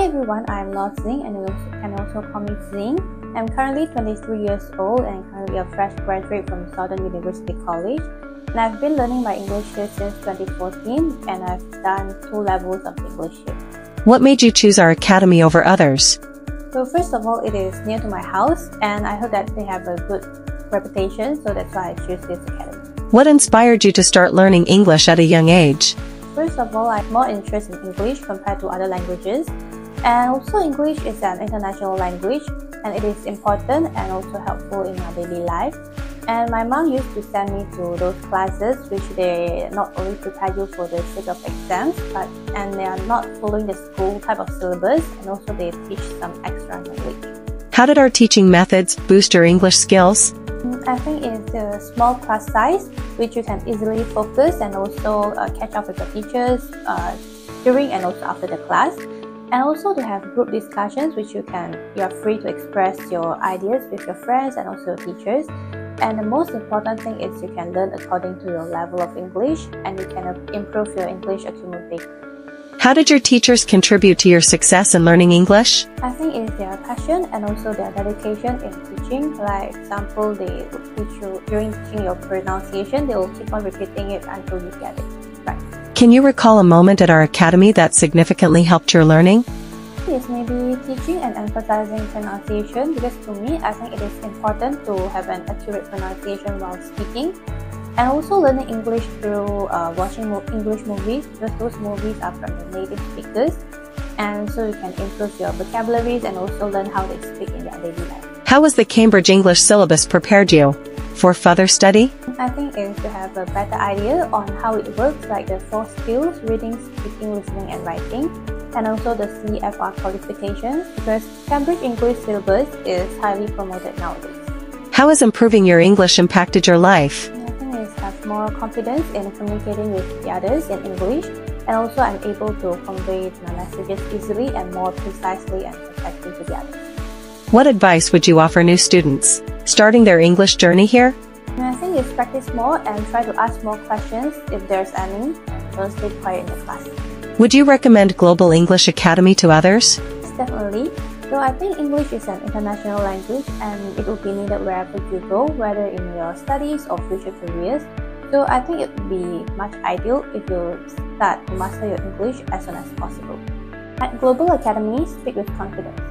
Hi everyone, I'm Losing and you can also call me Zing. I'm currently 23 years old and currently a fresh graduate from Southern University College. And I've been learning my English here since 2014 and I've done 2 levels of English here. What made you choose our academy over others? So first of all, it is near to my house and I heard that they have a good reputation, so that's why I choose this academy. What inspired you to start learning English at a young age? First of all, I have more interest in English compared to other languages. And also English is an international language and it is important and also helpful in our daily life. And my mom used to send me to those classes which they not only prepare you for the sake of exams, and they are not following the school type of syllabus, and also they teach some extra knowledge. How did our teaching methods boost your English skills? I think it's a small class size which you can easily focus and also catch up with the teachers during and also after the class. And also to have group discussions which you are free to express your ideas with your friends and also your teachers. And the most important thing is you can learn according to your level of English and you can improve your English accumulatively. How did your teachers contribute to your success in learning English? I think it is their passion and also their dedication in teaching. Like example, they will teach you during teaching your pronunciation, they will keep on repeating it until you get it right. Can you recall a moment at our academy that significantly helped your learning? Yes, maybe teaching and emphasizing pronunciation, because to me, I think it is important to have an accurate pronunciation while speaking. And also learning English through watching English movies, because those movies are from the native speakers. And so you can improve your vocabularies and also learn how they speak in their daily life. How has the Cambridge English syllabus prepared you for further study? I think it is to have a better idea on how it works, like the 4 skills: reading, speaking, listening and writing, and also the CFR qualifications, because Cambridge English syllabus is highly promoted nowadays. How has improving your English impacted your life? I think it has more confidence in communicating with the others in English, and also I'm able to convey my messages easily and more precisely and perfectly to the others. What advice would you offer new students starting their English journey here? I think it's practice more and try to ask more questions if there's any, and don't stay quiet in the class. Would you recommend Global English Academy to others? Yes, definitely. So I think English is an international language and it will be needed wherever you go, whether in your studies or future careers. So I think it would be much ideal if you start to master your English as soon as possible. At Global Academy, speak with confidence.